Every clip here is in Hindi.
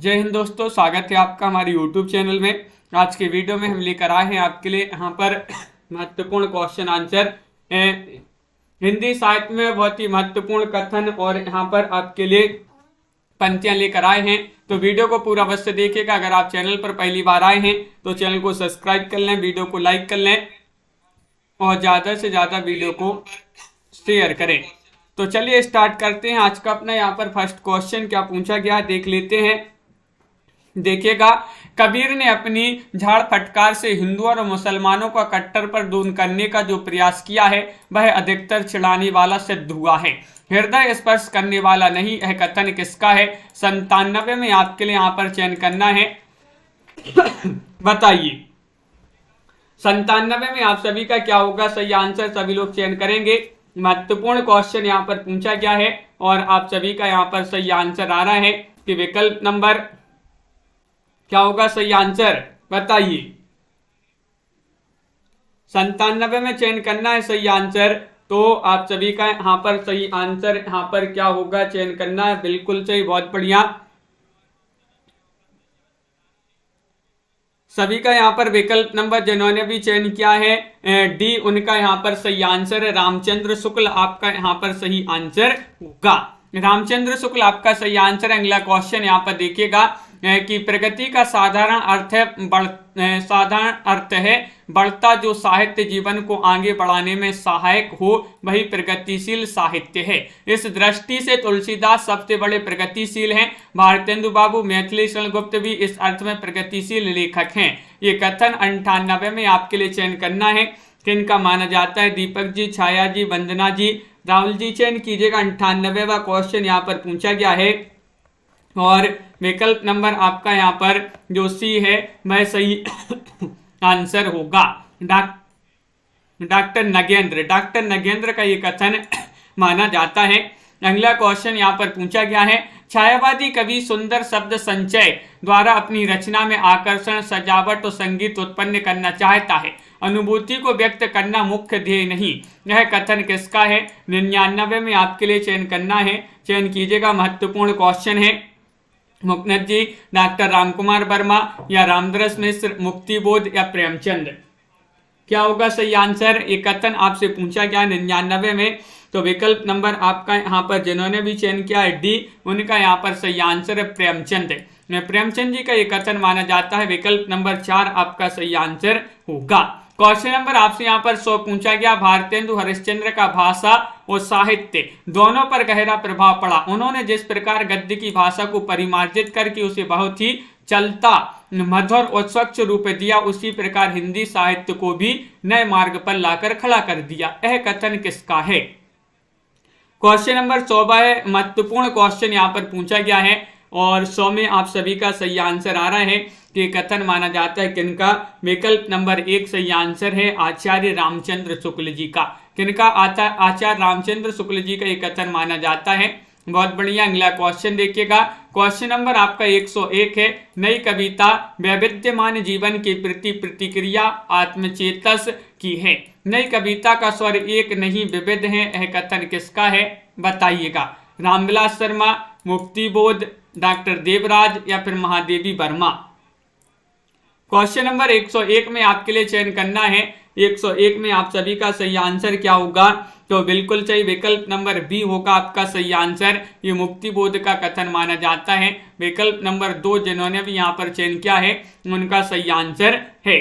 जय हिंद दोस्तों, स्वागत है आपका हमारे YouTube चैनल में। आज के वीडियो में हम लेकर आए हैं आपके लिए यहाँ पर महत्वपूर्ण क्वेश्चन आंसर हिंदी साहित्य में बहुत ही महत्वपूर्ण कथन और यहाँ पर आपके लिए पंक्तियां लेकर आए हैं। तो वीडियो को पूरा अवश्य देखिएगा। अगर आप चैनल पर पहली बार आए हैं तो चैनल को सब्सक्राइब कर लें, वीडियो को लाइक कर लें और ज़्यादा से ज़्यादा वीडियो को शेयर करें। तो चलिए स्टार्ट करते हैं। आज का अपना यहाँ पर फर्स्ट क्वेश्चन क्या पूछा गया है देख लेते हैं। देखिएगा, कबीर ने अपनी झाड़ फटकार से हिंदुओं और मुसलमानों का कट्टर पर दूर करने का जो प्रयास किया है वह अधिकतर चिढ़ाने वाला सिद्ध हुआ है, हृदय स्पर्श करने वाला नहीं। यह कथन किसका है? 97 में आपके लिए यहाँ पर चयन करना है। बताइए 97 में आप सभी का क्या होगा सही आंसर? सभी लोग चयन करेंगे। महत्वपूर्ण क्वेश्चन यहाँ पर पूछा गया है और आप सभी का यहाँ पर सही आंसर आ रहा है कि विकल्प नंबर क्या होगा सही आंसर? बताइए 97 में चयन करना है सही आंसर। तो आप सभी का यहाँ पर सही आंसर यहाँ पर क्या होगा चयन करना है। बिल्कुल सही, बहुत बढ़िया। सभी का यहाँ पर विकल्प नंबर जिन्होंने भी चयन किया है डी, उनका यहाँ पर सही आंसर है रामचंद्र शुक्ल। आपका यहाँ पर सही आंसर होगा रामचंद्र शुक्ल, आपका सही आंसर है। अगला क्वेश्चन यहाँ पर देखिएगा कि प्रगति का साधारण अर्थ है बढ़ता जो साहित्य जीवन को आगे बढ़ाने में सहायक हो वही प्रगतिशील साहित्य है। इस दृष्टि से तुलसीदास सबसे बड़े प्रगतिशील हैं। भारतेंदु बाबू, मैथिली शरण गुप्त भी इस अर्थ में प्रगतिशील लेखक हैं। ये कथन 98 में आपके लिए चयन करना है। किनका माना जाता है? दीपक जी, छाया जी, वंदना जी, राहुल जी चयन कीजिएगा। 98वां क्वेश्चन यहाँ पर पूछा गया है और विकल्प नंबर आपका यहाँ पर जो सी है वह सही आंसर होगा। डॉक्टर नगेंद्र का ये कथन माना जाता है। अगला क्वेश्चन यहाँ पर पूछा गया है, छायावादी कवि सुंदर शब्द संचय द्वारा अपनी रचना में आकर्षण, सजावट और संगीत उत्पन्न करना चाहता है, अनुभूति को व्यक्त करना मुख्य ध्येय नहीं। यह कथन किसका है? 99 में आपके लिए चयन करना है। चयन कीजिएगा, महत्वपूर्ण क्वेश्चन है। मुकनद जी, डॉक्टर रामकुमार वर्मा या रामदरस मिश्र, मुक्तिबोध या प्रेमचंद? क्या होगा सही आंसर? एक कथन आपसे पूछा गया 99 में। तो विकल्प नंबर आपका यहाँ पर जिन्होंने भी चयन किया है डी, उनका यहाँ पर सही आंसर है प्रेमचंद। प्रेमचंद जी का ये कथन माना जाता है। विकल्प नंबर 4 आपका सही आंसर होगा। क्वेश्चन नंबर आपसे यहाँ पर 100 पूछा गया, भारतेंदु हरिश्चंद्र का भाषा और साहित्य दोनों पर गहरा प्रभाव पड़ा। उन्होंने जिस प्रकार गद्य की भाषा को परिमार्जित करके उसे बहुत ही चलता, मधुर और स्वच्छ रूप दिया, उसी प्रकार हिंदी साहित्य को भी नए मार्ग पर लाकर खड़ा कर दिया। यह कथन किसका है? क्वेश्चन नंबर 100 है। महत्वपूर्ण क्वेश्चन यहाँ पर पूछा गया है और 100 में आप सभी का सही आंसर आ रहा है कि कथन माना जाता है किनका? विकल्प नंबर 1 सही आंसर है आचार्य रामचंद्र शुक्ल जी का। किनका? आचार्य रामचंद्र शुक्ल जी का ये कथन माना जाता है। बहुत बढ़िया। अगला क्वेश्चन देखिएगा। क्वेश्चन नंबर आपका 101 है, नई कविता वैविध्यमान जीवन के प्रति प्रतिक्रिया आत्मचेतस की है। नई कविता का स्वर एक नहीं विविध है। यह कथन किसका है? बताइएगा। रामविलास शर्मा, मुक्तिबोध, डॉक्टर देवराज या फिर महादेवी वर्मा? क्वेश्चन नंबर 101 में आपके लिए चयन करना है। 101 में आप सभी का सही आंसर क्या होगा? तो बिल्कुल सही, विकल्प नंबर बी होगा आपका सही आंसर। ये मुक्तिबोध का कथन माना जाता है। विकल्प नंबर 2 जिन्होंने भी यहाँ पर चयन किया है उनका सही आंसर है।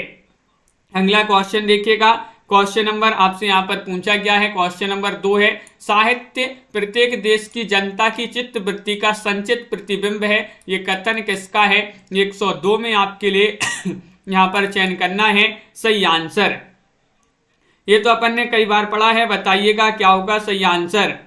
अगला क्वेश्चन देखिएगा। क्वेश्चन नंबर आपसे यहाँ पर पूछा गया है। क्वेश्चन नंबर 2 है, साहित्य प्रत्येक देश की जनता की चित्त वृत्ति का संचित प्रतिबिंब है। ये कथन किसका है? 102 में आपके लिए यहाँ पर चयन करना है सही आंसर। ये तो अपन ने कई बार पढ़ा है। बताइएगा क्या होगा सही आंसर?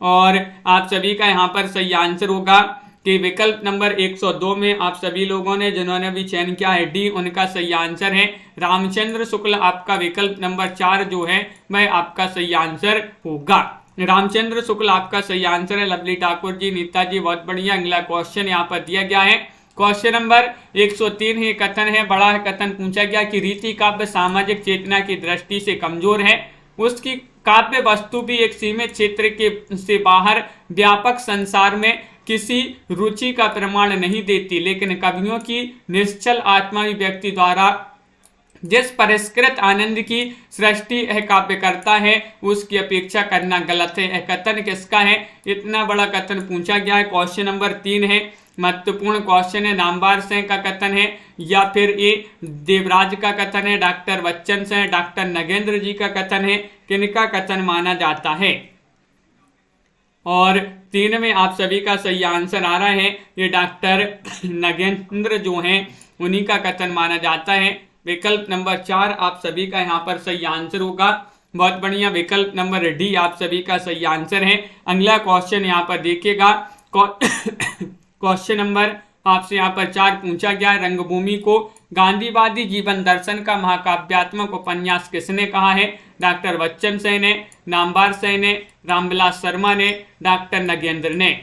और आप सभी का यहाँ पर सही आंसर होगा कि विकल्प नंबर 102 में आप सभी लोगों ने जिन्होंने भी चयन किया है डी, उनका सही आंसर है रामचंद्र शुक्ल। आपका विकल्प नंबर 4 जो है वह आपका सही आंसर होगा। रामचंद्र शुक्ल आपका सही आंसर है। लवली ठाकुर जी, नीता जी, बहुत बढ़िया। अगला क्वेश्चन यहाँ पर दिया गया है। क्वेश्चन नंबर 103 ही कथन है, बड़ा कथन पूछा गया कि रीति काव्य सामाजिक चेतना की दृष्टि से कमजोर है। उसकी काव्य वस्तु भी एक सीमित क्षेत्र के से बाहर व्यापक संसार में किसी रुचि का प्रमाण नहीं देती, लेकिन कवियों की निश्चल आत्मा व्यक्ति द्वारा जिस परिष्कृत आनंद की सृष्टि यह काव्य करता है उसकी अपेक्षा करना गलत है। यह कथन किसका है? इतना बड़ा कथन पूछा गया है। क्वेश्चन नंबर 3 है, महत्वपूर्ण क्वेश्चन है। नामवर सिंह का कथन है या फिर ये देवराज का कथन है, डॉक्टर बच्चन से, डॉक्टर नगेंद्र जी का कथन है, किनका कथन माना जाता है? और 3 में आप सभी का सही आंसर आ रहा है, ये डॉक्टर नगेंद्र जो हैं उन्हीं का कथन माना जाता है। विकल्प नंबर 4 आप सभी का यहाँ पर सही आंसर होगा। बहुत बढ़िया, विकल्प नंबर डी आप सभी का सही आंसर है। अगला क्वेश्चन यहाँ पर देखिएगा, क्वेश्चन नंबर आपसे यहाँ पर 4 पूछा गया है, रंगभूमि को गांधीवादी जीवन दर्शन का महाकाव्यात्मक उपन्यास किसने कहा है? डॉक्टर बच्चन सिंह ने, नामवर सिंह ने, रामविलास शर्मा ने, डॉक्टर नगेंद्र ने।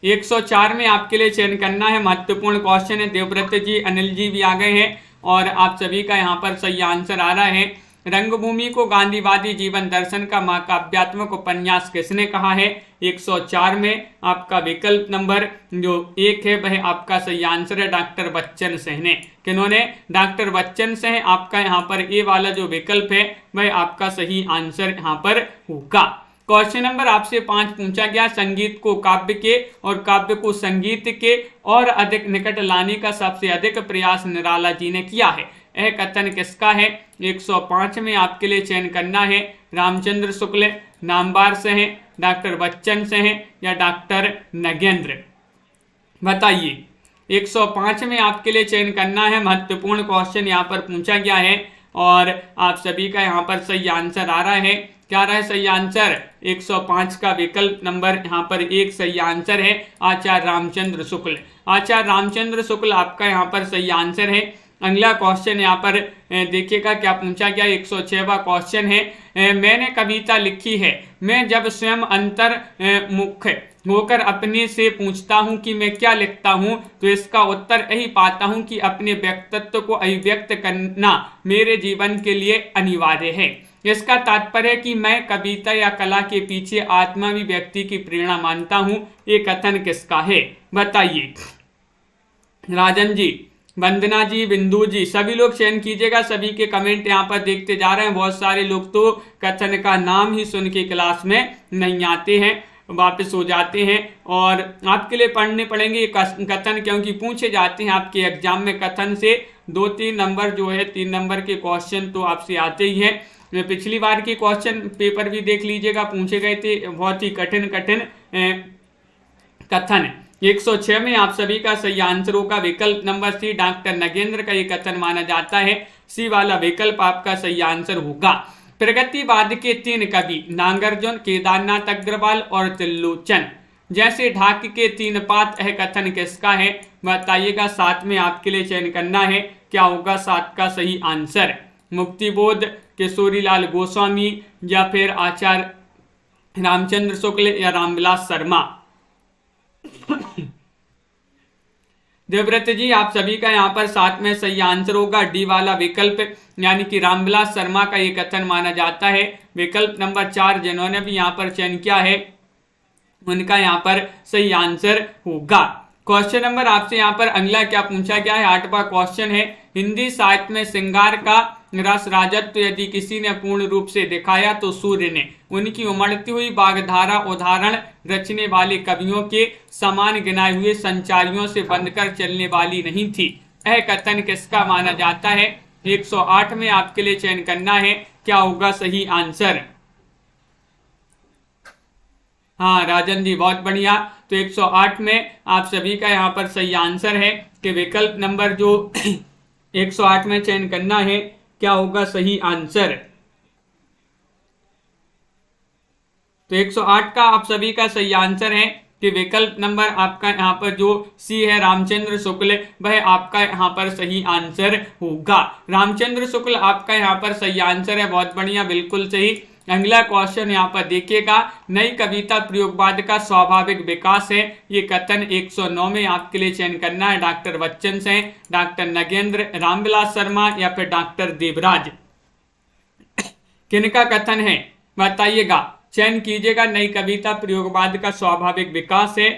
104 में आपके लिए चयन करना है, महत्वपूर्ण क्वेश्चन है। देवव्रत जी, अनिल जी भी आ गए हैं और आप सभी का यहाँ पर सही आंसर आ रहा है। रंगभूमि को गांधीवादी जीवन दर्शन का महाकाव्यात्मक उपन्यास किसने कहा है? 104 में आपका विकल्प नंबर जो 1 है वह आपका सही आंसर है, डॉक्टर बच्चन सिंह ने। किन्होंने? डॉक्टर बच्चन सिंह। आपका यहाँ पर ए वाला जो विकल्प है वह आपका सही आंसर यहाँ पर होगा। क्वेश्चन नंबर आपसे 5 पूछा गया, संगीत को काव्य के और काव्य को संगीत के और अधिक निकट लाने का सबसे अधिक प्रयास निराला जी ने किया है। यह कथन किसका है? 105 में आपके लिए चयन करना है, रामचंद्र शुक्ल, नामवर सिंह, डॉक्टर बच्चन सिंह या डॉक्टर नगेंद्र। बताइए, 105 में आपके लिए चयन करना है, महत्वपूर्ण क्वेश्चन यहाँ पर पूछा गया है और आप सभी का यहाँ पर सही आंसर आ रहा है। क्या रहा है सही आंसर? 105 का विकल्प नंबर यहाँ पर 1 सही आंसर है, आचार्य रामचंद्र शुक्ल। आचार्य रामचंद्र शुक्ल आपका यहाँ पर सही आंसर है। अगला क्वेश्चन यहाँ पर देखिएगा क्या पूछा गया, 106वां क्वेश्चन है, मैंने कविता लिखी है, मैं जब स्वयं अंतर्मुख होकर अपने से पूछता हूँ कि मैं क्या लिखता हूँ तो इसका उत्तर यही पाता हूँ कि अपने व्यक्तित्व को अभिव्यक्त करना मेरे जीवन के लिए अनिवार्य है। इसका तात्पर्य है कि मैं कविता या कला के पीछे आत्मावी व्यक्ति की प्रेरणा मानता हूँ। ये कथन किसका है? बताइए। राजन जी, वंदना जी, बिंदु जी, सभी लोग चयन कीजिएगा। सभी के कमेंट यहाँ पर देखते जा रहे हैं। बहुत सारे लोग तो कथन का नाम ही सुन के क्लास में नहीं आते हैं, वापस हो जाते हैं और आपके लिए पढ़ने पड़ेंगे कथन, क्योंकि पूछे जाते हैं आपके एग्जाम में कथन से 2-3 नंबर जो है 3 नंबर के क्वेश्चन तो आपसे आते ही हैं। पिछली बार के क्वेश्चन पेपर भी देख लीजिएगा, पूछे गए थे बहुत ही कठिन कथन। 106 में आप सभी का सही आंसर होगा विकल्प नंबर सी, डॉक्टर नगेंद्र का ये कथन माना जाता है। सी वाला विकल्प आपका सही आंसर होगा। प्रगतिवाद के 3 कवि नागार्जुन, केदारनाथ अग्रवाल और त्रिलोचन जैसे ढाक के 3 पात, यह कथन किसका है? बताइएगा। 7 में आपके लिए चयन करना है, क्या होगा 7 का सही आंसर? मुक्तिबोध, किशोरीलाल गोस्वामी या फिर आचार्य रामचंद्र शुक्ल या रामविलास शर्मा। देवव्रत जी, आप सभी का यहाँ पर 7 में सही आंसर होगा, डी वाला विकल्प, यानी कि रामविलास शर्मा का ये कथन माना जाता है। विकल्प नंबर 4 जिन्होंने भी यहाँ पर चयन किया है उनका यहाँ पर सही आंसर होगा। क्वेश्चन नंबर आपसे यहाँ पर अगला क्या पूछा गया है? 8वां क्वेश्चन है, हिंदी साहित्य में श्रृंगार का रस राजत्व यदि किसी ने पूर्ण रूप से दिखाया तो सूर्य ने। उनकी उमड़ती हुई बागधारा उदाहरण रचने वाले कवियों के समान गिनाए हुए संचारियों से बंधकर चलने वाली नहीं थी। यह कथन किसका माना जाता है? 108 में आपके लिए चयन करना है, क्या होगा सही आंसर? हाँ राजन जी, बहुत बढ़िया। तो 108 में आप सभी का यहाँ पर सही आंसर है कि विकल्प नंबर जो 108 में चयन करना है, क्या होगा सही आंसर? तो 108 का आप सभी का सही आंसर है कि विकल्प नंबर आपका यहाँ पर जो सी है रामचंद्र शुक्ल, वह आपका यहाँ पर सही आंसर होगा। रामचंद्र शुक्ल आपका यहाँ पर सही आंसर है, बहुत बढ़िया, बिल्कुल सही। अगला क्वेश्चन यहाँ पर देखिएगा, नई कविता प्रयोगवाद का स्वाभाविक विकास है। ये कथन 109 में आपके लिए चयन करना है, डॉक्टर बच्चन से, डॉक्टर नगेंद्र, रामविलास शर्मा या फिर डॉक्टर देवराज। किनका कथन है बताइएगा, चयन कीजिएगा। नई कविता प्रयोगवाद का स्वाभाविक विकास है,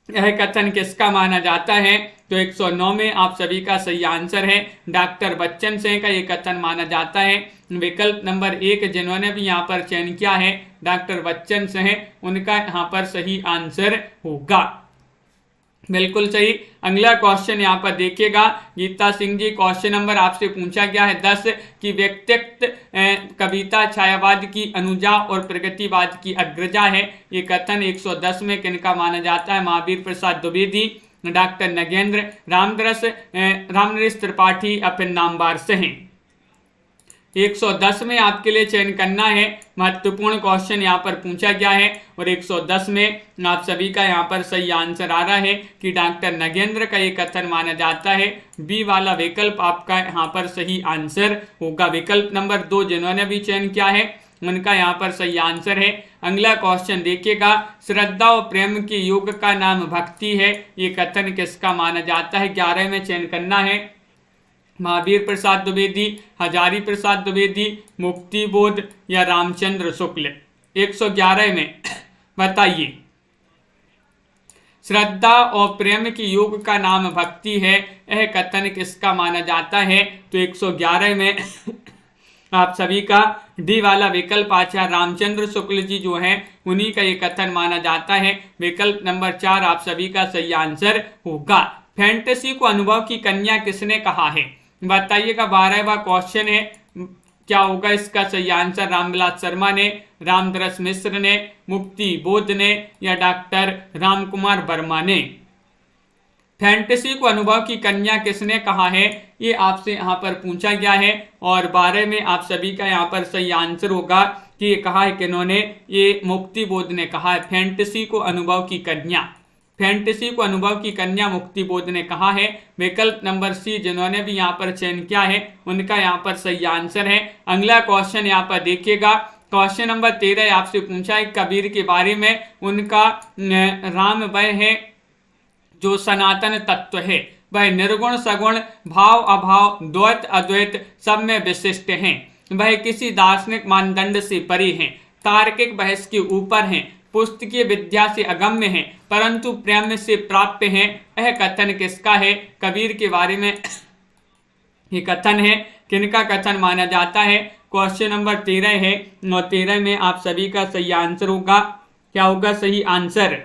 यह कथन किसका माना जाता है? तो 109 में आप सभी का सही आंसर है डॉक्टर बच्चन सिंह का ये कथन माना जाता है। विकल्प नंबर 1 जिन्होंने भी यहाँ पर चयन किया है डॉक्टर बच्चन सिंह, उनका यहाँ पर सही आंसर होगा। बिल्कुल सही। अगला क्वेश्चन यहाँ पर देखिएगा गीता सिंह जी, क्वेश्चन नंबर आपसे पूछा गया है 10 कि व्यक्तित्व कविता छायावाद की अनुजा और प्रगतिवाद की अग्रजा है। ये कथन 110 में किनका माना जाता है? महावीर प्रसाद द्विवेदी, डॉक्टर नगेंद्र, रामनरेश त्रिपाठी या फिर नामवर सिंह। 110 में आपके लिए चयन करना है, महत्वपूर्ण क्वेश्चन यहाँ पर पूछा गया है और 110 में आप सभी का यहाँ पर सही आंसर आ रहा है कि डॉक्टर नगेंद्र का ये कथन माना जाता है। बी वाला विकल्प आपका यहाँ पर सही आंसर होगा। विकल्प नंबर 2 जिन्होंने भी चयन किया है उनका यहाँ पर सही आंसर है। अगला क्वेश्चन देखिएगा, श्रद्धा और प्रेम के योग का नाम भक्ति है। ये कथन किसका माना जाता है? 11 में चयन करना है, महावीर प्रसाद द्विवेदी, हजारी प्रसाद द्विवेदी, मुक्ति बोध या रामचंद्र शुक्ल। 111 में बताइए, श्रद्धा और प्रेम के योग का नाम भक्ति है, यह कथन किसका माना जाता है? तो 111 में आप सभी का डी वाला विकल्प आचार्य रामचंद्र शुक्ल जी जो हैं उन्हीं का ये कथन माना जाता है। विकल्प नंबर 4 आप सभी का सही आंसर होगा। फैंटेसी को अनुभव की कन्या किसने कहा है? बताइएगा। 12वां क्वेश्चन है, क्या होगा इसका सही आंसर? रामविलास शर्मा ने, रामदरस मिश्र ने, मुक्ति बोध ने या डॉक्टर रामकुमार वर्मा ने। फैंटेसी को अनुभव की कन्या किसने कहा है, ये आपसे यहाँ पर पूछा गया है और 12 में आप सभी का यहाँ पर सही आंसर होगा कि ये कहा है किन्होंने? ये मुक्ति बोध ने कहा है फैंटेसी को अनुभव की कन्या। फैंटेसी को अनुभव की कन्या मुक्ति बोध ने कहा है। विकल्प नंबर सी जिन्होंने भी यहाँ पर चयन किया है उनका यहाँ पर सही आंसर है। अगला क्वेश्चन यहाँ पर देखिएगा, क्वेश्चन नंबर 13 आपसे पूछा है कबीर के बारे में। उनका राम वह है जो सनातन तत्व है, वह निर्गुण सगुण भाव अभाव द्वैत अद्वैत सब में विशिष्ट हैं, वह किसी दार्शनिक मानदंड से परे हैं, तार्किक बहस के ऊपर हैं, पुस्तकीय विद्या से अगम्य हैं परंतु प्रेम से प्राप्त हैं। यह कथन किसका है? कबीर के बारे में ये कथन है, किनका कथन माना जाता है? क्वेश्चन नंबर 13 है और 13 में आप सभी का सही आंसर होगा। क्या होगा सही आंसर?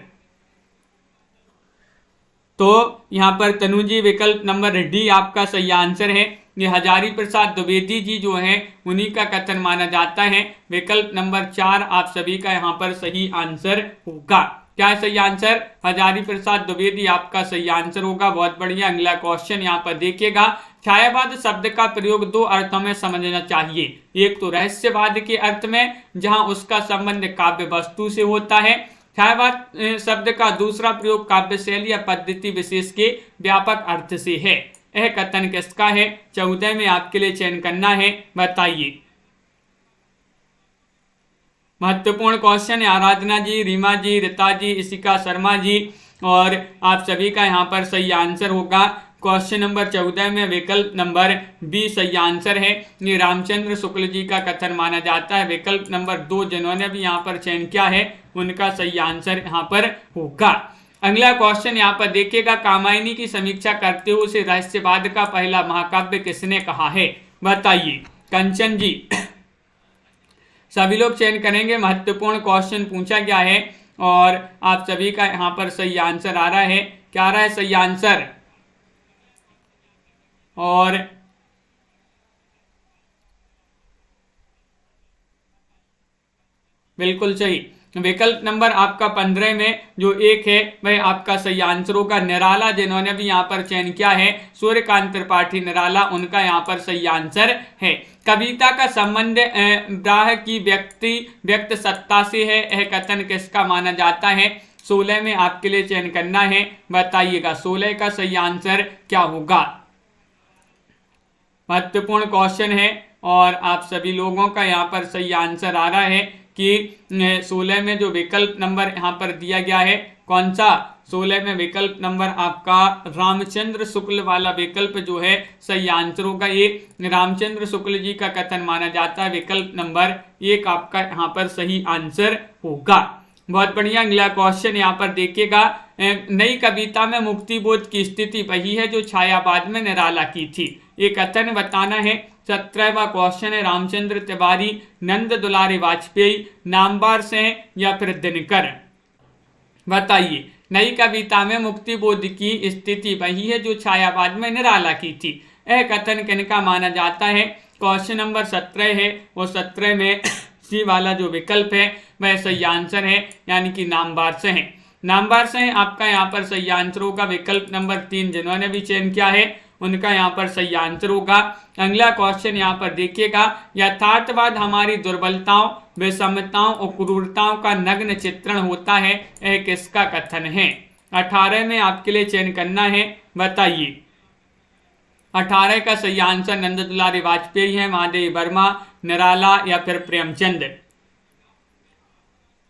तो यहाँ पर तनु जी विकल्प नंबर डी आपका सही आंसर है। ये हजारी प्रसाद द्विवेदी जी जो हैं उन्हीं का कथन माना जाता है। विकल्प नंबर 4 आप सभी का यहाँ पर सही आंसर होगा। क्या है सही आंसर? हजारी प्रसाद द्विवेदी आपका सही आंसर होगा। बहुत बढ़िया। अगला क्वेश्चन यहाँ पर देखिएगा, छायावाद शब्द का प्रयोग 2 अर्थों में समझना चाहिए। एक तो रहस्यवाद के अर्थ में जहाँ उसका संबंध काव्य वस्तु से होता है। छायावाद शब्द का दूसरा प्रयोग काव्य शैली या पद्धति विशेष के व्यापक अर्थ से है। यह कथन किसका है? 14 में आपके लिए चयन करना है, बताइए। महत्वपूर्ण क्वेश्चन है। आराधना जी, रीमा जी, रीता जी, इशिका शर्मा जी और आप सभी का यहाँ पर सही आंसर होगा। क्वेश्चन नंबर 14 में विकल्प नंबर बी सही आंसर है। ये रामचंद्र शुक्ल जी का कथन माना जाता है। विकल्प नंबर 2 जिन्होंने भी यहाँ पर चयन किया है उनका सही आंसर यहाँ पर होगा। अगला क्वेश्चन यहाँ पर देखिएगा, कामायनी की समीक्षा करते हुए उसे रहस्यवाद का पहला महाकाव्य किसने कहा है? बताइए। कंचन जी, सभी लोग चयन करेंगे। महत्वपूर्ण क्वेश्चन पूछा गया है और आप सभी का यहाँ पर सही आंसर आ रहा है। क्या आ रहा है सही आंसर? और बिल्कुल सही। विकल्प नंबर आपका 15 में जो 1 है वह आपका सही आंसर होगा। निराला जिन्होंने भी यहाँ पर चयन किया है सूर्यकांत त्रिपाठी निराला, उनका यहाँ पर सही आंसर है। कविता का संबंध ब्राह की व्यक्त सत्ता से है। यह कथन किसका माना जाता है? 16 में आपके लिए चयन करना है, बताइएगा 16 का सही आंसर क्या होगा। महत्वपूर्ण क्वेश्चन है और आप सभी लोगों का यहाँ पर सही आंसर आ रहा है कि 16 में जो विकल्प नंबर यहाँ पर दिया गया है कौन सा? 16 में विकल्प नंबर आपका रामचंद्र शुक्ल वाला विकल्प जो है सही आंसर होगा। ये रामचंद्र शुक्ल जी का कथन माना जाता है। विकल्प नंबर 1 आपका यहाँ पर सही आंसर होगा। बहुत बढ़िया। अगला क्वेश्चन यहाँ पर देखिएगा, नई कविता में मुक्ति बोध की स्थिति वही है जो छायावाद में निराला की थी। ये कथन बताना है। 17वां क्वेश्चन है, रामचंद्र तिवारी, नंद दुलारी वाजपेयी, नामवर सिंह या फिर दिनकर। बताइए, नई कविता में मुक्ति बोध की स्थिति वही है जो छायावाद में निराला की थी। यह कथन किनका माना जाता है? क्वेश्चन नंबर 17 है, वो 17 में सी वाला जो विकल्प है वह सही आंसर है, यानी कि नामवर सिंह है। नामवर सिंह आपका यहाँ पर सही आंसर होगा। विकल्प नंबर 3 जिन्होंने भी चयन किया है उनका यहाँ पर सही आंसर होगा। अगला क्वेश्चन यहाँ पर देखिएगा, यथार्थवाद हमारी दुर्बलताओं, विषमताओं और क्रूरताओं का नग्न चित्रण होता है, यह किसका कथन है? 18 में आपके लिए चयन करना है। बताइए, 18 का सही आंसर नंद दुलारी वाजपेयी है, महादेवी वर्मा, निराला या फिर प्रेमचंद।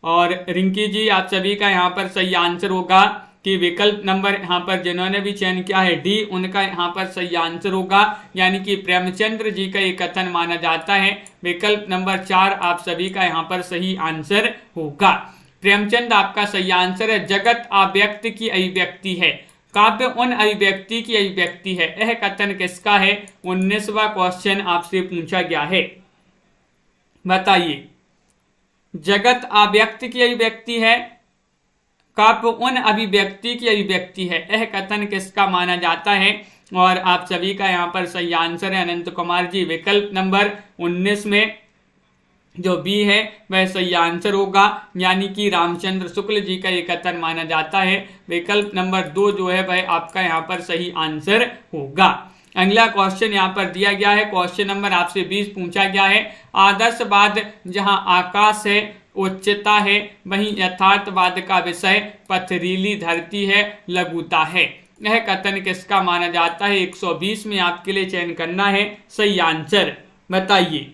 और रिंकी जी, आप सभी का यहाँ पर सही आंसर होगा कि विकल्प नंबर यहाँ पर जिन्होंने भी चयन किया है डी, उनका यहाँ पर सही आंसर होगा, यानी कि प्रेमचंद्र जी का ये कथन माना जाता है। विकल्प नंबर 4 आप सभी का यहाँ पर सही आंसर होगा। प्रेमचंद आपका सही आंसर है। जगत अव्यक्त की अभिव्यक्ति है, काव्य उन अभिव्यक्ति की अभिव्यक्ति है, यह कथन किसका है? 19वां क्वेश्चन आपसे पूछा गया है। बताइए, जगत अव्यक्त की अभिव्यक्ति है, काव्य उन अभिव्यक्ति की अभिव्यक्ति है, यह कथन किसका माना जाता है? और आप सभी का यहाँ पर सही आंसर है अनंत कुमार जी। विकल्प नंबर 19 में जो बी है वह सही आंसर होगा, यानी कि रामचंद्र शुक्ल जी का ये कथन माना जाता है। विकल्प नंबर 2 जो है वह आपका यहाँ पर सही आंसर होगा। अगला क्वेश्चन यहाँ पर दिया गया है, क्वेश्चन नंबर आपसे 20 पूछा गया है, आदर्शवाद जहाँ आकाश है, उच्चता है, वहीं यथार्थवाद का विषय पथरीली धरती है, लघुता है, यह कथन किसका माना जाता है? 120 में आपके लिए चयन करना है सही आंसर। बताइए,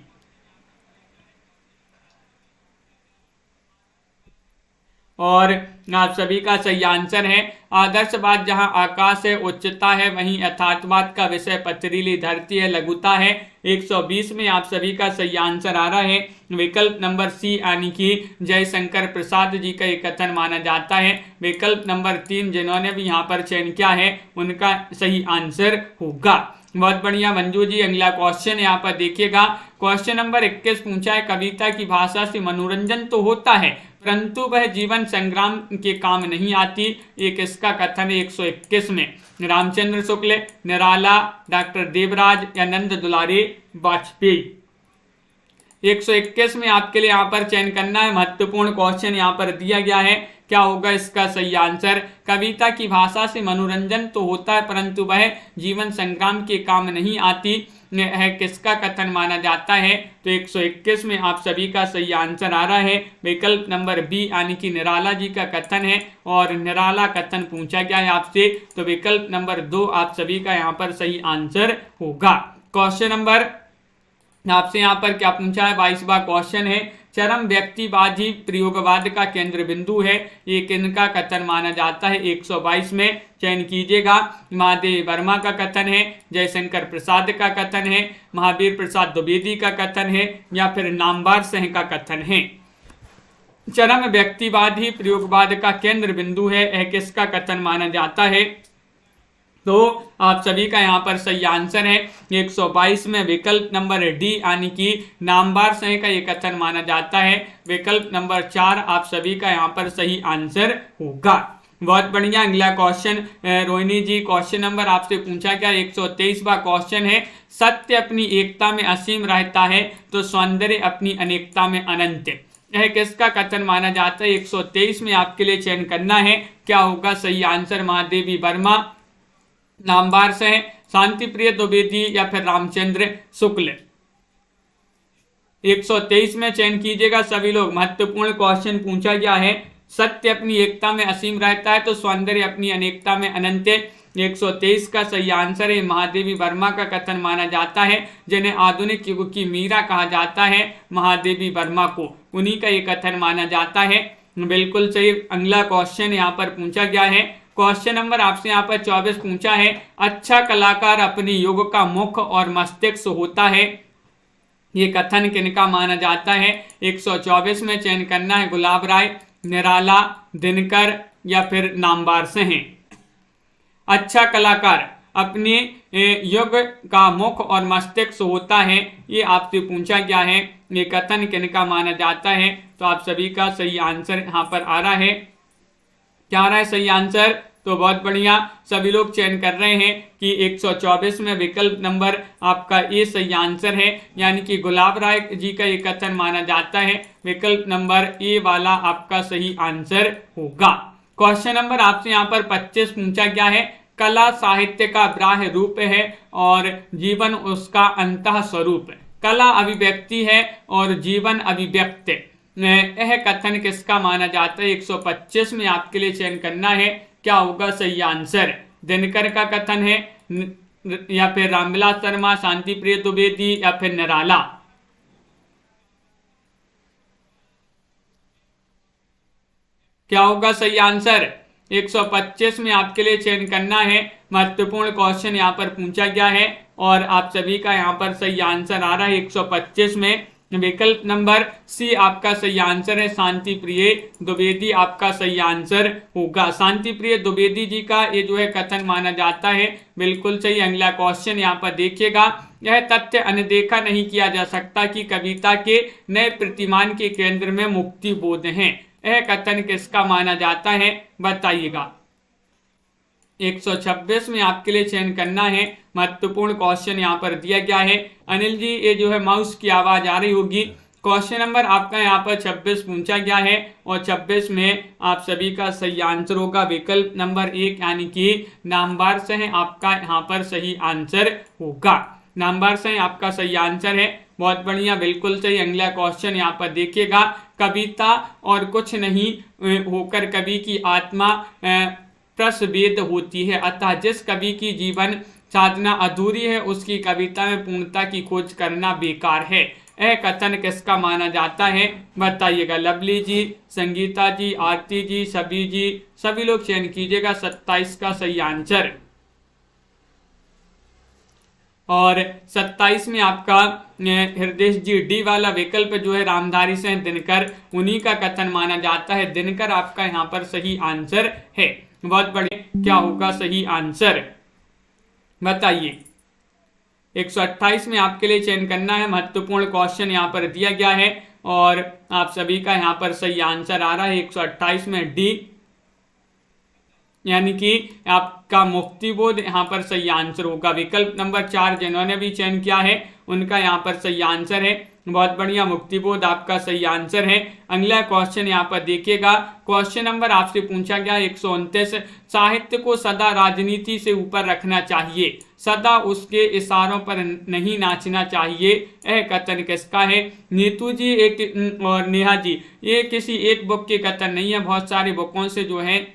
और आप सभी का सही आंसर है आदर्शवाद जहां आकाश है, उच्चता है, वहीं यथार्थवाद का विषय पथरीली धरती है, लघुता है। 120 में आप सभी का सही आंसर आ रहा है विकल्प नंबर सी, यानी कि जयशंकर प्रसाद जी का एक कथन माना जाता है। विकल्प नंबर 3 जिन्होंने भी यहाँ पर चयन किया है उनका सही आंसर होगा। बहुत बढ़िया मंजू जी। अगला क्वेश्चन यहाँ पर देखिएगा, क्वेश्चन नंबर 21 पूछा है, कविता की भाषा से मनोरंजन तो होता है परंतु वह जीवन संग्राम के काम नहीं आती, ये किसका कथन है? 121 में रामचंद्र शुक्ल, निराला, डॉक्टर देवराज या नंद दुलारी वाजपेयी। 121 में आपके लिए यहाँ पर चयन करना है। महत्वपूर्ण क्वेश्चन यहाँ पर दिया गया है, क्या होगा इसका सही आंसर? कविता की भाषा से मनोरंजन तो होता है परंतु वह जीवन संग्राम के काम नहीं आती, है किसका कथन माना जाता है? तो 121 में आप सभी का सही आंसर आ रहा है विकल्प नंबर बी, यानी कि निराला जी का कथन है। और निराला कथन पूछा गया है आपसे, तो विकल्प नंबर 2 आप सभी का यहाँ पर सही आंसर होगा। क्वेश्चन नंबर आपसे यहाँ पर क्या पूछा है? 22वां क्वेश्चन है, चरम व्यक्तिवादी प्रयोगवाद का केंद्र बिंदु है, ये किनका कथन माना जाता है? 122 में चयन कीजिएगा। महादेवी वर्मा का कथन है, जयशंकर प्रसाद का कथन है, महावीर प्रसाद द्विवेदी का कथन है या फिर नामवर सिंह का कथन है? चरम व्यक्तिवादी प्रयोगवाद का केंद्र बिंदु है, यह किसका कथन माना जाता है? तो आप सभी का यहाँ पर सही आंसर है 122 में विकल्प नंबर डी, यानी कि नामवर सिंह का ये कथन माना जाता है। विकल्प नंबर 4 आप सभी का यहाँ पर सही आंसर होगा। बहुत बढ़िया। अगला क्वेश्चन रोहिणी जी, क्वेश्चन नंबर आपसे पूछा गया 123वां क्वेश्चन है, सत्य अपनी एकता में असीम रहता है तो सौंदर्य अपनी अनेकता में अनंत, यह किसका कथन माना जाता है? 123 में आपके लिए चयन करना है, क्या होगा सही आंसर? महादेवी वर्मा, नामवर सिंह, शांति प्रिय द्विवेदी या फिर रामचंद्र शुक्ल। 123 में चयन कीजिएगा सभी लोग। महत्वपूर्ण क्वेश्चन पूछा गया है, सत्य अपनी एकता में असीम रहता है तो सौंदर्य अपनी अनेकता में अनंत। 123 का सही आंसर है महादेवी वर्मा का कथन माना जाता है, जिन्हें आधुनिक युग की मीरा कहा जाता है, महादेवी वर्मा को उन्हीं का ये कथन माना जाता है। बिल्कुल सही। अगला क्वेश्चन यहाँ पर पूछा गया है, क्वेश्चन नंबर आपसे यहाँ पर 24 पूछा है, अच्छा कलाकार अपने युग का मुख और मस्तिष्क होता है, ये कथन किनका माना जाता है? 124 में चयन करना है गुलाब राय, निराला, दिनकर या फिर नामवार से हैं। अच्छा कलाकार अपने युग का मुख और मस्तिष्क होता है, ये आपसे पूछा गया है। ये कथन किनका माना जाता है? तो आप सभी का सही आंसर यहाँ पर आ रहा है। क्या आ रहा है सही आंसर? तो बहुत बढ़िया, सभी लोग चयन कर रहे हैं कि 124 में विकल्प नंबर आपका ए सही आंसर है, यानी कि गुलाब राय जी का ये कथन माना जाता है। विकल्प नंबर ए वाला आपका सही आंसर होगा। क्वेश्चन नंबर आपसे यहाँ पर 25 पूछा गया है। कला साहित्य का बाह्य रूप है और जीवन उसका अंतः स्वरूप। कला अभिव्यक्ति है और जीवन अभिव्यक्त। यह कथन किसका माना जाता है? 125 में आपके लिए चयन करना है। क्या होगा सही आंसर? दिनकर का कथन है या फिर रामविलास शर्मा, शांति प्रिय द्विवेदी या फिर निराला? क्या होगा सही आंसर? 125 में आपके लिए चयन करना है। महत्वपूर्ण क्वेश्चन यहाँ पर पूछा गया है और आप सभी का यहाँ पर सही आंसर आ रहा है 125 में। विकल्प नंबर सी आपका सही आंसर है। शांति प्रिय द्विवेदी आपका सही आंसर होगा। शांति प्रिय द्विवेदी जी का ये जो है कथन माना जाता है, बिल्कुल सही। अगला क्वेश्चन यहाँ पर देखिएगा। यह तथ्य अनदेखा नहीं किया जा सकता कि कविता के नए प्रतिमान के केंद्र में मुक्ति बोध है। यह कथन किसका माना जाता है? बताइएगा। 126 में आपके लिए चयन करना है। महत्वपूर्ण क्वेश्चन यहाँ पर दिया गया है। अनिल जी, ये जो है माउस की आवाज आ रही होगी। क्वेश्चन नंबर आपका यहाँ पर 26 पूछा गया है और 26 में आप सभी का सही आंसर होगा विकल्प नंबर 1, यानी कि नामवार से है आपका यहाँ पर सही आंसर होगा। नामवार से आपका सही आंसर है। बहुत बढ़िया, बिल्कुल सही। अगला क्वेश्चन यहाँ पर देखिएगा। कविता और कुछ नहीं होकर कवि की आत्मा प्रसवेद होती है, अतः जिस कवि की जीवन साधना अधूरी है उसकी कविता में पूर्णता की खोज करना बेकार है। यह कथन किसका माना जाता है? बताइएगा। लवली जी, संगीता जी, आरती जी, सभी लोग चयन कीजिएगा 27 का सही आंसर। और 27 में आपका हृदय जी डी वाला विकल्प जो है रामधारी से दिनकर, उन्हीं का कथन माना जाता है। दिनकर आपका यहाँ पर सही आंसर है। बहुत बढ़िया, क्या होगा सही आंसर? बताइए। 128 में आपके लिए चयन करना है। महत्वपूर्ण क्वेश्चन यहाँ पर दिया गया है और आप सभी का यहाँ पर सही आंसर आ रहा है 128 में डी, यानी कि आपका मुक्ति बोध यहाँ पर सही आंसर होगा। विकल्प नंबर 4 जिन्होंने भी चयन किया है उनका यहाँ पर सही आंसर है। बहुत बढ़िया, मुक्ति बोध आपका सही आंसर है। अगला क्वेश्चन यहाँ पर देखिएगा। क्वेश्चन नंबर आपसे पूछा गया 129। साहित्य को सदा राजनीति से ऊपर रखना चाहिए, सदा उसके इशारों पर नहीं नाचना चाहिए। यह कथन किसका है? नीतू जी एक और नेहा जी, ये किसी एक बुक के कथन नहीं है, बहुत सारी बुकों से जो है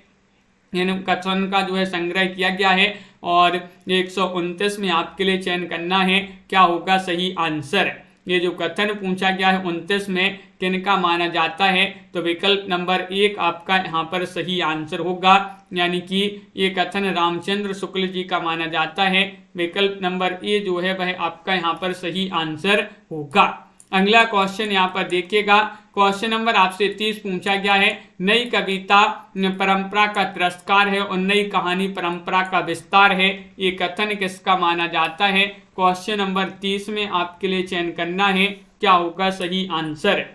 इन कथन का जो है संग्रह किया गया है और 129 में आपके लिए चयन करना है। क्या होगा सही आंसर? ये जो कथन पूछा गया है 29 में किनका माना जाता है? तो विकल्प नंबर 1 आपका यहाँ पर सही आंसर होगा, यानी कि ये कथन रामचंद्र शुक्ल जी का माना जाता है। विकल्प नंबर ए जो है वह आपका यहाँ पर सही आंसर होगा। अगला क्वेश्चन यहाँ पर देखिएगा। क्वेश्चन नंबर आपसे 30 पूछा गया है। नई कविता परंपरा का तिरस्कार है और नई कहानी परंपरा का विस्तार है। ये कथन किसका माना जाता है? क्वेश्चन नंबर 30 में आपके लिए चयन करना है। क्या होगा सही आंसर?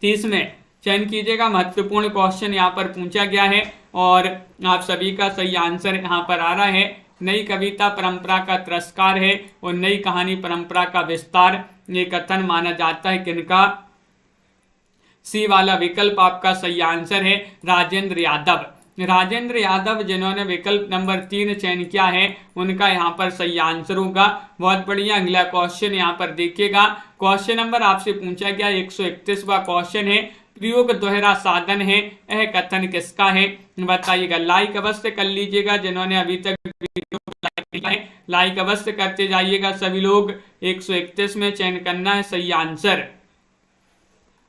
30 में चयन कीजिएगा। महत्वपूर्ण क्वेश्चन यहाँ पर पूछा गया है और आप सभी का सही आंसर यहाँ पर आ रहा है। नई कविता परंपरा का तिरस्कार है और नई कहानी परंपरा का विस्तार, ये कथन माना जाता है किनका? सी वाला विकल्प आपका सही आंसर है, राजेंद्र यादव। राजेंद्र यादव जिन्होंने विकल्प नंबर 3 चयन किया है उनका यहाँ पर सही आंसर होगा। बहुत बढ़िया, अगला क्वेश्चन यहाँ पर देखिएगा। क्वेश्चन नंबर आपसे पूछा गया 131वां क्वेश्चन है। प्रयोग दोहरा साधन है, यह कथन किसका है? बताइएगा। लाइक अवश्य कर लीजिएगा जिन्होंने अभी तक वीडियो को लाइक किया है, लाइक अवश्य करते जाइएगा सभी लोग। 131 में चयन करना है सही आंसर।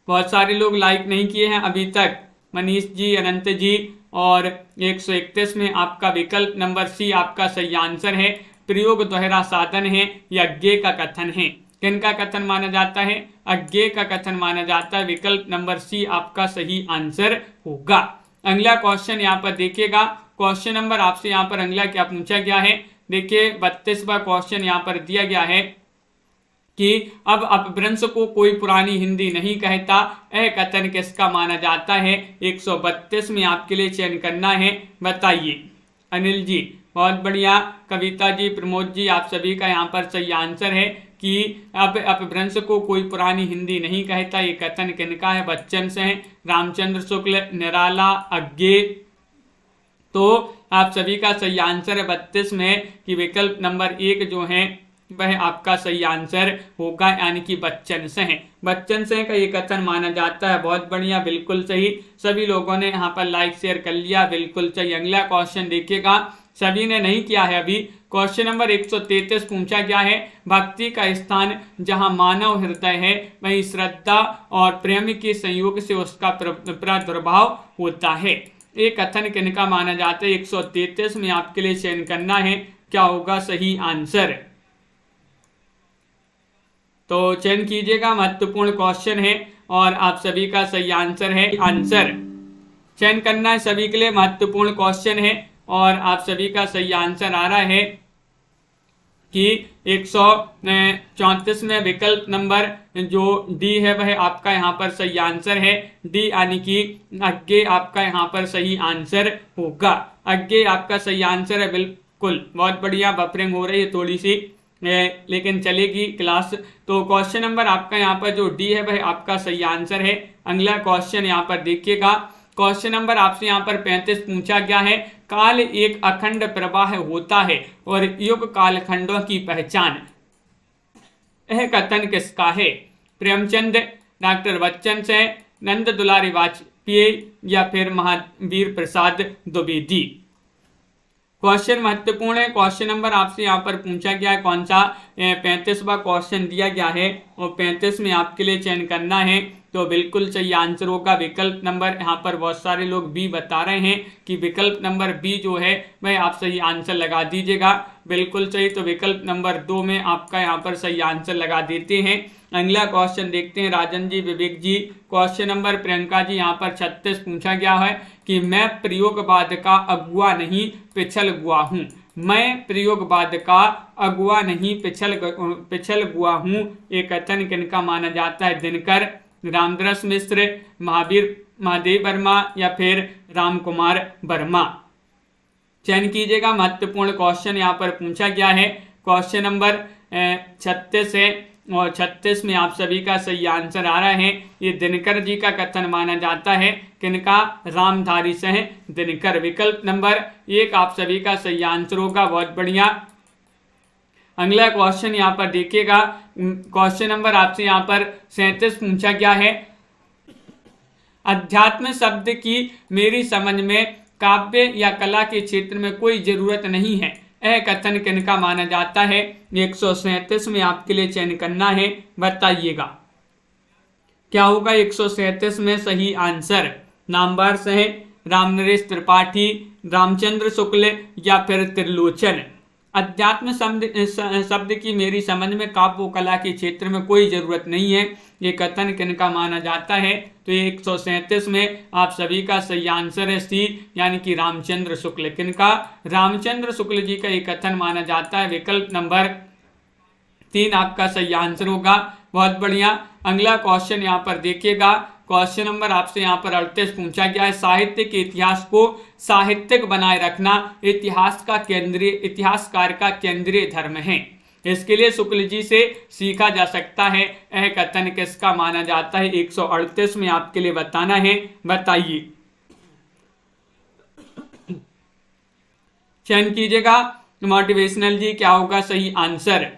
बहुत सारे लोग लाइक नहीं किए हैं अभी तक, मनीष जी, अनंत जी। और 131 में आपका विकल्प नंबर सी आपका सही आंसर है। प्रयोग दोहरा साधन है, यह अज्ञेय का कथन है। किनका कथन माना जाता है? अज्ञेय का कथन माना जाता है। विकल्प नंबर सी आपका सही आंसर होगा। अगला क्वेश्चन यहाँ पर देखिएगा, क्वेश्चन नंबर आपसे यहाँ पर अगला क्या पूछा गया है। देखिए 32वां क्वेश्चन यहाँ पर दिया गया है कि अब अपभ्रंश को कोई पुरानी हिंदी नहीं कहता, यह कथन किसका माना जाता है। 132 में आपके लिए चयन करना है, बताइए। अनिल जी बहुत बढ़िया, कविता जी, प्रमोद जी, आप सभी का यहाँ पर सही आंसर है कि अब अपभ्रंश को कोई पुरानी हिंदी नहीं कहता, ये कथन किनका है, बच्चन से है, रामचंद्र शुक्ल, निराला, अज्ञे। तो आप सभी का सही आंसर है 32 में कि विकल्प नंबर 1 जो है वह आपका सही आंसर होगा, यानी कि बच्चन से है। बच्चन से का ये कथन माना जाता है। बहुत बढ़िया, बिल्कुल सही, सभी लोगों ने यहाँ पर लाइक शेयर कर लिया, बिल्कुल सही। अगला क्वेश्चन देखिएगा, सभी ने नहीं किया है अभी। क्वेश्चन नंबर 133 पूछा गया है, भक्ति का स्थान जहाँ मानव हृदय है वहीं श्रद्धा और प्रेम के संयोग से उसका प्रादुर्भाव होता है। ये कथन किनका माना जाता है। 133 में आपके लिए चयन करना है, क्या होगा सही आंसर। तो चयन कीजिएगा, महत्वपूर्ण क्वेश्चन है और आप सभी का सही आंसर है। आंसर चयन करना है सभी के लिए, महत्वपूर्ण क्वेश्चन है और आप सभी का सही आंसर आ रहा है कि 134 में विकल्प नंबर जो डी है वह आपका यहाँ पर सही आंसर है। डी यानी कि अज्ञे आपका यहाँ पर सही आंसर होगा। अज्ञे आपका सही आंसर है, बिल्कुल। बहुत बढ़िया, बफरिंग हो रही है थोड़ी सी, लेकिन चलेगी क्लास। तो क्वेश्चन नंबर आपका यहाँ पर जो डी है वह आपका सही आंसर है। अगला क्वेश्चन यहाँ पर देखिएगा, क्वेश्चन नंबर आपसे यहाँ पर 35 पूछा गया है, काल एक अखंड प्रवाह होता है और युग कालखंडों की पहचान, यह कथन किसका है। प्रेमचंद, डॉक्टर बच्चन से, नंद दुलारी वाजपेयी या फिर महावीर प्रसाद द्विवेदी। क्वेश्चन महत्वपूर्ण है। क्वेश्चन नंबर आपसे यहाँ पर पूछा गया है कौन सा, 35वां क्वेश्चन दिया गया है और 35 में आपके लिए चयन करना है। तो बिल्कुल सही आंसर होगा विकल्प नंबर, यहाँ पर बहुत सारे लोग बी बता रहे हैं कि विकल्प नंबर बी जो है वह आप सही आंसर लगा दीजिएगा, बिल्कुल सही। तो विकल्प नंबर 2 में आपका यहाँ पर सही आंसर लगा देते हैं। अगला क्वेश्चन देखते हैं, राजन जी, विवेक जी। क्वेश्चन नंबर प्रियंका जी यहाँ पर 36 पूछा गया है कि मैं प्रयोगवाद का अगुआ नहीं पिछल गुआ हूँ। मैं प्रयोगवाद का अगुआ नहीं पिछल गुआ हूँ, ये कथन किनका माना जाता है। दिनकर, रामदरस मिश्र, महादेव वर्मा या फिर राम कुमार वर्मा। चयन कीजिएगा, महत्वपूर्ण क्वेश्चन यहाँ पर पूछा गया है। क्वेश्चन नंबर 36 है और 36 में आप सभी का सही आंसर आ रहा है। ये दिनकर जी का कथन माना जाता है, किनका, रामधारी से है दिनकर। विकल्प नंबर 1 आप सभी का सही आंसर होगा। बहुत बढ़िया। अगला क्वेश्चन यहाँ पर देखिएगा, क्वेश्चन नंबर आपसे यहाँ पर 37 पूछा गया है, अध्यात्म शब्द की मेरी समझ में काव्य या कला के क्षेत्र में कोई जरूरत नहीं है, यह कथन किनका माना जाता है। 137 में आपके लिए चयन करना है, बताइएगा क्या होगा 137 में सही आंसर। नामवार से है, रामनरेश त्रिपाठी, रामचंद्र शुक्ल या फिर त्रिलोचन। अध्यात्म शब्द की मेरी समझ में काव्य कला के क्षेत्र में कोई जरूरत नहीं है, ये कथन किनका माना जाता है। तो ये 137 में आप सभी का सही आंसर है सी, यानी कि रामचंद्र शुक्ल। किनका, रामचंद्र शुक्ल जी का ये कथन माना जाता है। विकल्प नंबर 3 आपका सही आंसर होगा। बहुत बढ़िया। अगला क्वेश्चन यहाँ पर देखिएगा, क्वेश्चन नंबर आपसे यहाँ पर 38 पूछा गया है, साहित्य के इतिहास को साहित्यिक बनाए रखना इतिहासकार का केंद्रीय धर्म है। इसके लिए शुक्ल जी से सीखा जा सकता है, यह कथन किसका माना जाता है। 138 में आपके लिए बताना है, बताइए। चयन कीजिएगा, मोटिवेशनल जी, क्या होगा सही आंसर।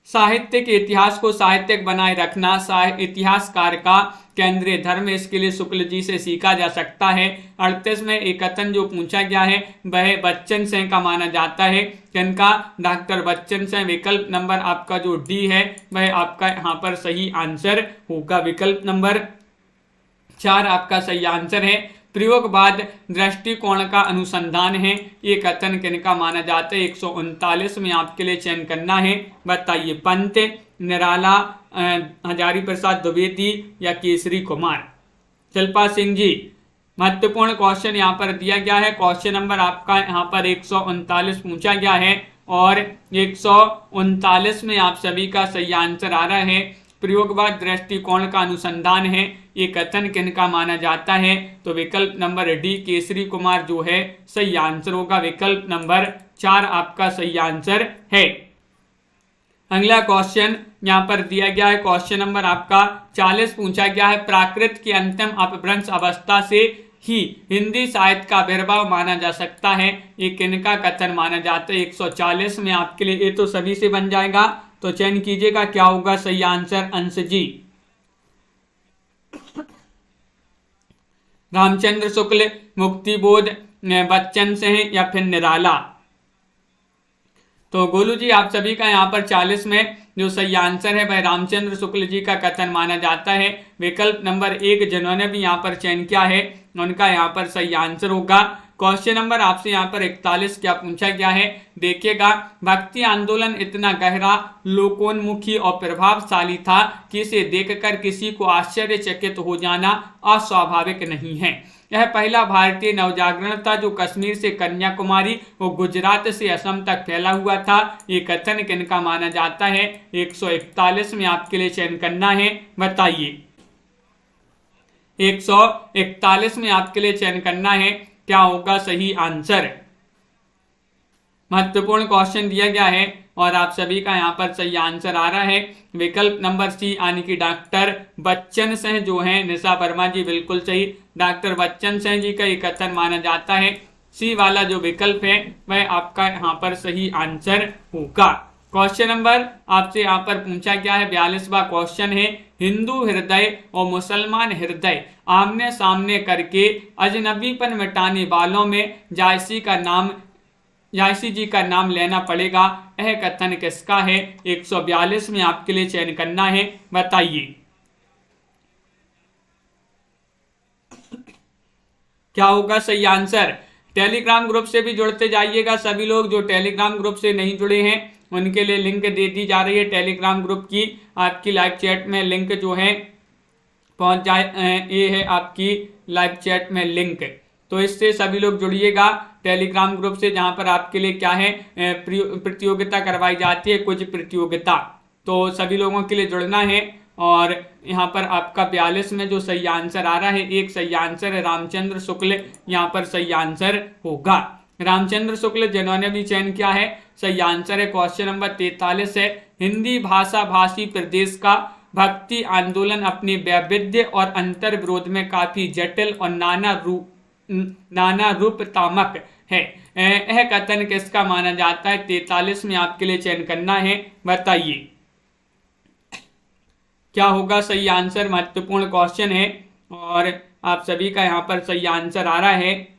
साहित्य के इतिहास को साहित्यिक बनाए रखना इतिहासकार का केंद्रीय धर्म, इसके लिए शुक्ल जी से सीखा जा सकता है। 38 में एक कथन जो पूछा गया है वह बच्चन सिंह का माना जाता है। किनका, डॉक्टर बच्चन सिंह। विकल्प नंबर आपका जो डी है वह आपका यहाँ पर सही आंसर होगा। विकल्प नंबर 4 आपका सही आंसर है। प्रयोगवाद दृष्टिकोण का अनुसंधान है, ये कथन किनका माना जाता है। 139 में आपके लिए चयन करना है, बताइए। पंत, निराला, हजारी प्रसाद द्विवेदी या केसरी कुमार। शिल्पा सिंह जी, महत्वपूर्ण क्वेश्चन यहाँ पर दिया गया है। क्वेश्चन नंबर आपका यहाँ पर 139 पूछा गया है और 139 में आप सभी का सही आंसर आ रहा है प्रयोगवाद दृष्टिकोण का अनुसंधान है, ये कथन किनका माना जाता है? तो विकल्प नंबर डी केसरी कुमार जो है सही आंसर होगा। विकल्प नंबर 4 आपका सही आंसर है। अगला क्वेश्चन यहाँ पर दिया गया है, क्वेश्चन नंबर आपका 40 पूछा गया है, प्राकृत की अंतिम अपभ्रंश अवस्था से ही हिंदी साहित्य का आविर्भाव माना जा सकता है, ये किनका कथन माना जाता है? 140 में आपके लिए ये तो सभी से बन जाएगा, तो चयन कीजिएगा क्या होगा सही आंसर। अंश जी, रामचंद्र शुक्ल, मुक्तिबोध, बच्चन से हैं या फिर निराला? तो गोलू जी आप सभी का यहाँ पर 40 में जो सही आंसर है वह रामचंद्र शुक्ल जी का कथन माना जाता है। विकल्प नंबर 1 जिन्होंने भी यहाँ पर चयन किया है उनका यहाँ पर सही आंसर होगा। क्वेश्चन नंबर आपसे यहाँ पर 41 क्या पूछा गया है, देखिएगा, भक्ति आंदोलन इतना गहरा, लोकोन्मुखी और प्रभावशाली था कि इसे देखकर किसी को आश्चर्यचकित हो जाना अस्वाभाविक नहीं है। यह पहला भारतीय नवजागरण था जो कश्मीर से कन्याकुमारी और गुजरात से असम तक फैला हुआ था, ये कथन किनका माना जाता है? 141 में आपके लिए चयन करना है, बताइए। 141 में आपके लिए चयन करना है, क्या होगा सही आंसर। महत्वपूर्ण क्वेश्चन दिया गया है और आप सभी का यहाँ पर सही आंसर आ रहा है विकल्प नंबर सी यानी कि डॉक्टर बच्चन सिंह जो हैं, निशा वर्मा जी बिल्कुल सही, डॉक्टर बच्चन सिंह जी का ये कथन माना जाता है। सी वाला जो विकल्प है वह आपका यहाँ पर सही आंसर होगा। क्वेश्चन नंबर आपसे यहाँ पर पूछा गया है 42वां क्वेश्चन है, हिंदू हृदय और मुसलमान हृदय आमने सामने करके अजनबीपन मिटाने वालों में जायसी जी का नाम लेना पड़ेगा, यह कथन किसका है? 142 में आपके लिए चयन करना है, बताइए। क्या होगा सही आंसर। टेलीग्राम ग्रुप से भी जुड़ते जाइएगा सभी लोग, जो टेलीग्राम ग्रुप से नहीं जुड़े हैं उनके लिए लिंक दे दी जा रही है टेलीग्राम ग्रुप की, आपकी लाइव चैट में लिंक जो है पहुंच जाए, ये है आपकी लाइव चैट में लिंक, तो इससे सभी लोग जुड़िएगा टेलीग्राम ग्रुप से, जहां पर आपके लिए क्या है प्रतियोगिता करवाई जाती है, कुछ प्रतियोगिता, तो सभी लोगों के लिए जुड़ना है। और यहाँ पर आपका 42 में जो सही आंसर आ रहा है, एक सही आंसर है रामचंद्र शुक्ल, यहाँ पर सही आंसर होगा। रामचंद्र शुक्ल जिन्होंने भी चयन किया है सही आंसर है। क्वेश्चन नंबर 43 है, हिंदी भाषा भाषी प्रदेश का भक्ति आंदोलन अपने वैविध्य और अंतर विरोध में काफी जटिल और नाना रूपतामक है, यह कथन किसका माना जाता है? 43 में आपके लिए चयन करना है, बताइए। क्या होगा सही आंसर। महत्वपूर्ण क्वेश्चन है और आप सभी का यहाँ पर सही आंसर आ रहा है।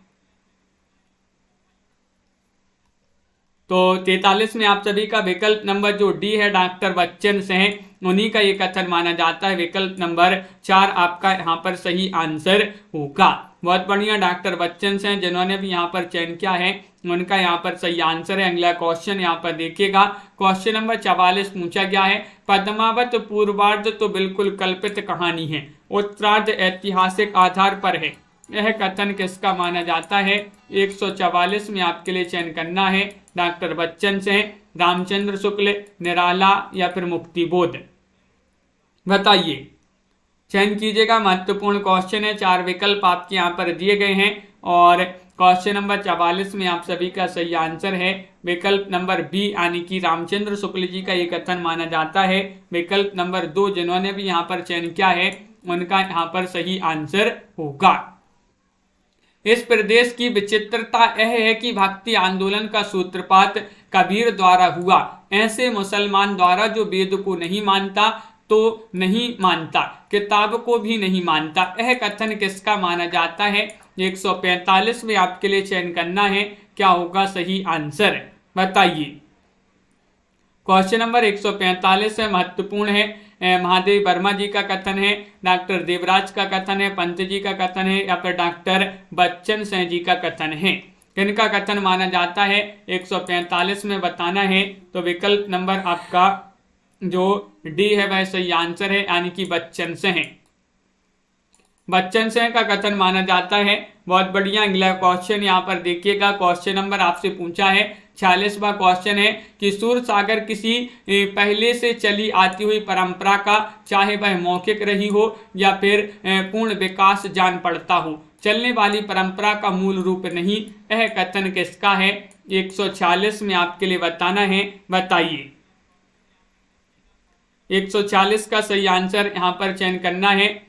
तो 43 में आप सभी का विकल्प नंबर जो डी है डॉक्टर बच्चन से हैं, उन्हीं का ये कथन माना जाता है। विकल्प नंबर 4 आपका यहाँ पर सही आंसर होगा। बहुत बढ़िया, डॉक्टर बच्चन से हैं जिन्होंने भी यहाँ पर चयन किया है उनका यहाँ पर सही आंसर है। अगला क्वेश्चन यहाँ पर देखिएगा, क्वेश्चन नंबर 44 पूछा गया है, पद्मावत पूर्वार्ध तो बिल्कुल कल्पित कहानी है, उत्तरार्ध ऐतिहासिक आधार पर है, यह कथन किसका माना जाता है? 144 में आपके लिए चयन करना है, डॉक्टर बच्चन से, रामचंद्र शुक्ल, निराला या फिर मुक्तिबोध, बताइए। चयन कीजिएगा, महत्वपूर्ण क्वेश्चन है, 4 विकल्प आपके यहाँ पर दिए गए हैं और क्वेश्चन नंबर 44 में आप सभी का सही आंसर है विकल्प नंबर बी यानी कि रामचंद्र शुक्ल जी का ये कथन माना जाता है। विकल्प नंबर 2 जिन्होंने भी यहाँ पर चयन किया है उनका यहाँ पर सही आंसर होगा। इस प्रदेश की विचित्रता यह है कि भक्ति आंदोलन का सूत्रपात कबीर द्वारा हुआ, ऐसे मुसलमान द्वारा जो वेद को नहीं मानता तो नहीं मानता, किताब को भी नहीं मानता, यह कथन किसका माना जाता है? 145 में आपके लिए चयन करना है, क्या होगा सही आंसर, बताइए। क्वेश्चन नंबर 145 है, महत्वपूर्ण है, महादेव वर्मा जी का कथन है, डॉक्टर देवराज का कथन है, पंत जी का कथन है या फिर डॉक्टर बच्चन सिंह जी का कथन है, किनका कथन माना जाता है? 145 में बताना है। तो विकल्प नंबर आपका जो डी है वह सही आंसर है, यानी कि बच्चन से है। बच्चन सिंह का कथन माना जाता है। बहुत बढ़िया। अगला क्वेश्चन यहाँ पर देखिएगा, क्वेश्चन नंबर आपसे पूछा है 46वां क्वेश्चन है कि सूर सागर किसी पहले से चली आती हुई परंपरा का, चाहे वह मौखिक रही हो या फिर पूर्ण विकास जान पड़ता हो, चलने वाली परंपरा का मूल रूप नहीं, यह कथन किसका है? 146 में आपके लिए बताना है, बताइए। 140 का सही आंसर यहाँ पर चयन करना है।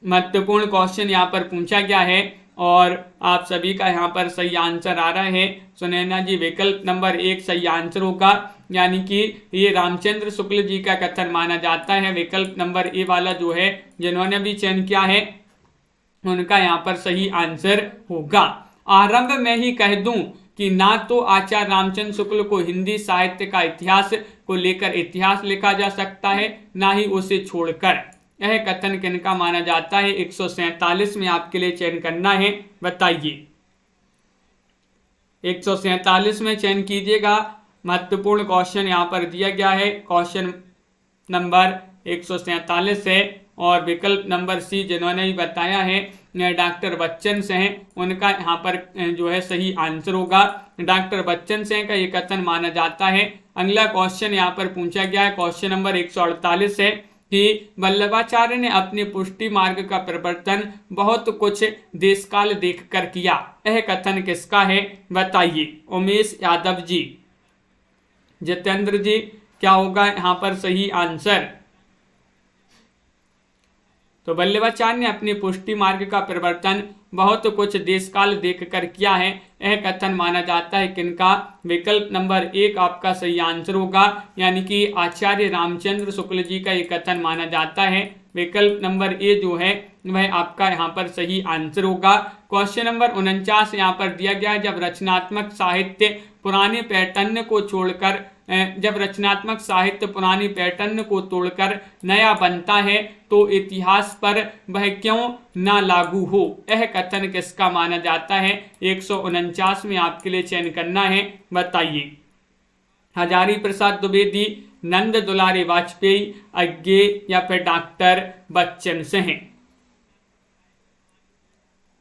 महत्वपूर्ण क्वेश्चन यहाँ पर पूछा गया है और आप सभी का यहाँ पर सही आंसर आ रहा है। सुनैना जी, विकल्प नंबर 1 सही आंसर होगा, यानी कि ये रामचंद्र शुक्ल जी का कथन माना जाता है। विकल्प नंबर ए वाला जो है, जिन्होंने भी चयन किया है, उनका यहाँ पर सही आंसर होगा। आरंभ में ही कह दूं कि ना तो आचार्य रामचंद्र शुक्ल को हिंदी साहित्य का इतिहास को लेकर इतिहास लिखा जा सकता है, ना ही उसे छोड़कर। यह कथन किनका माना जाता है? 147 में आपके लिए चयन करना है, बताइए। 147 में चयन कीजिएगा। महत्वपूर्ण क्वेश्चन यहाँ पर दिया गया है, क्वेश्चन नंबर 147 है और विकल्प नंबर सी जिन्होंने भी बताया है डॉक्टर बच्चन सिंह, उनका यहाँ पर जो है सही आंसर होगा। डॉक्टर बच्चन सिंह का ये कथन माना जाता है। अगला क्वेश्चन यहाँ पर पूछा गया है, क्वेश्चन नंबर 148 है कि वल्लभाचार्य ने अपने पुष्टि मार्ग का प्रवर्तन बहुत कुछ देशकाल देखकर किया, यह कथन किसका है? बताइए। उमेश यादव जी, जितेंद्र जी, क्या होगा यहाँ पर सही आंसर? तो वल्लभाचार्य ने अपने पुष्टि मार्ग का प्रवर्तन बहुत कुछ देशकाल देखकर किया है, यह कथन माना जाता है किनका? विकल्प नंबर 1 आपका सही आंसर होगा, यानी कि आचार्य रामचंद्र शुक्ल जी का ये कथन माना जाता है। विकल्प नंबर ए जो है वह आपका यहाँ पर सही आंसर होगा। क्वेश्चन नंबर 49 यहाँ पर दिया गया है, जब रचनात्मक साहित्य पुराने पैटर्न को तोड़कर नया बनता है तो इतिहास पर वह क्यों ना लागू हो, यह कथन किसका माना जाता है? 149 में आपके लिए चयन करना है, बताइए। हजारी प्रसाद द्विवेदी, नंद दुलारी वाजपेयी, अज्ञे या फिर डॉक्टर बच्चन सिंह।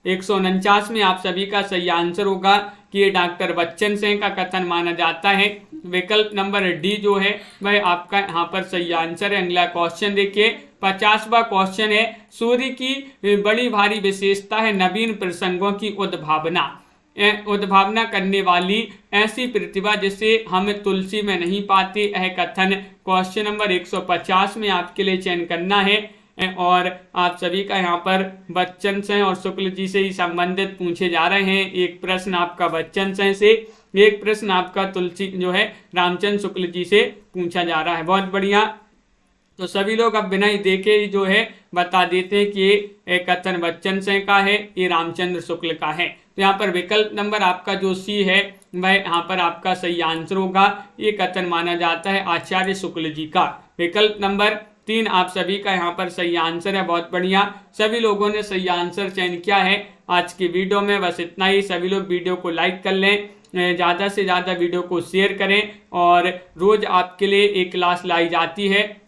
149 में आप सभी का सही आंसर होगा कि ये डॉक्टर बच्चन सिंह का कथन माना जाता है। विकल्प नंबर डी जो है वह आपका यहाँ पर सही आंसर है। अगला क्वेश्चन देखिए, 50वां क्वेश्चन है, सूर्य की बड़ी भारी विशेषता है नवीन प्रसंगों की उद्भावना करने वाली ऐसी प्रतिभा जिसे हम तुलसी में नहीं पाते, यह कथन क्वेश्चन नंबर 150 में आपके लिए चयन करना है और आप सभी का यहाँ पर बच्चन सिंह और शुक्ल जी से ही संबंधित पूछे जा रहे हैं। एक प्रश्न आपका बच्चन सिंह से, एक प्रश्न आपका तुलसी जो है रामचंद्र शुक्ल जी से पूछा जा रहा है। बहुत बढ़िया। तो सभी लोग अब बिना ही देखे ही जो है बता देते हैं कि ये कथन बच्चन सिंह का है, ये रामचंद्र शुक्ल का है। तो यहाँ पर विकल्प नंबर आपका जो सी है वह यहाँ पर आपका सही आंसर होगा। ये कथन माना जाता है आचार्य शुक्ल जी का। विकल्प नंबर 3 आप सभी का यहाँ पर सही आंसर है। बहुत बढ़िया, सभी लोगों ने सही आंसर चयन किया है। आज की वीडियो में बस इतना ही। सभी लोग वीडियो को लाइक कर लें, ज़्यादा से ज़्यादा वीडियो को शेयर करें और रोज़ आपके लिए एक क्लास लाई जाती है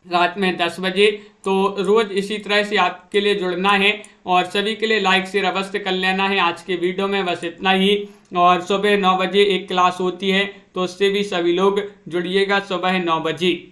रात में 10 बजे। तो रोज़ इसी तरह से आपके लिए जुड़ना है और सभी के लिए लाइक शेयर अवश्य कर लेना है। आज के वीडियो में बस इतना ही। और सुबह 9 बजे एक क्लास होती है तो उससे भी सभी लोग जुड़िएगा सुबह 9 बजे।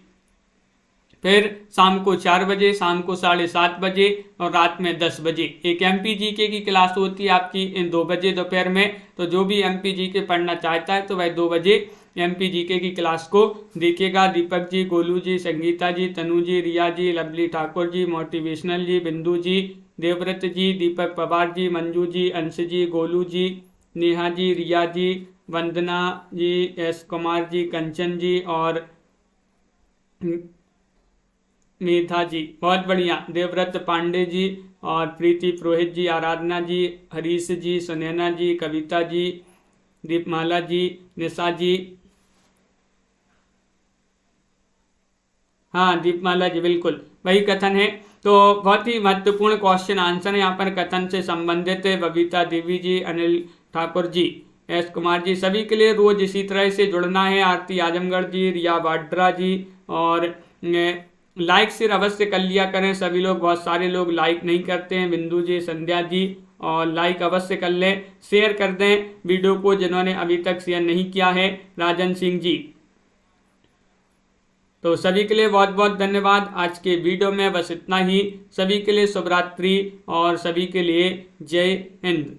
फिर शाम को 4 बजे, शाम को 7:30 बजे और रात में 10 बजे एक MPGK की क्लास होती है आपकी इन 2 बजे दोपहर में। तो जो भी MPGK पढ़ना चाहता है तो वह 2 बजे MPGK की क्लास को देखिएगा। दीपक जी, गोलू जी, संगीता जी, तनु जी, रिया जी, लवली ठाकुर जी, मोटिवेशनल जी, बिंदु जी, देवव्रत जी, दीपक पवार जी, मंजू जी, अंश जी, गोलू जी, नेहा जी, रिया जी, वंदना जी, S कुमार जी, कंचन जी और मेधा जी। बहुत बढ़िया। देवव्रत पांडे जी और प्रीति पुरोहित जी, आराधना जी, हरीश जी, सुनैना जी, कविता जी, दीपमाला जी, निशा जी, हाँ दीपमाला जी, बिल्कुल वही कथन है। तो बहुत ही महत्वपूर्ण क्वेश्चन आंसर है यहाँ पर कथन से संबंधित है। बबीता देवी जी, अनिल ठाकुर जी, S कुमार जी, सभी के लिए रोज इसी तरह से जुड़ना है। आरती आजमगढ़ जी, रिया वाड्रा जी और लाइक शेयर अवश्य कर लिया करें सभी लोग, बहुत सारे लोग लाइक नहीं करते हैं। बिंदु जी, संध्या जी, और लाइक अवश्य कर लें, शेयर कर दें वीडियो को जिन्होंने अभी तक शेयर नहीं किया है। राजन सिंह जी, तो सभी के लिए बहुत बहुत धन्यवाद। आज के वीडियो में बस इतना ही। सभी के लिए शुभ रात्रि और सभी के लिए जय हिंद।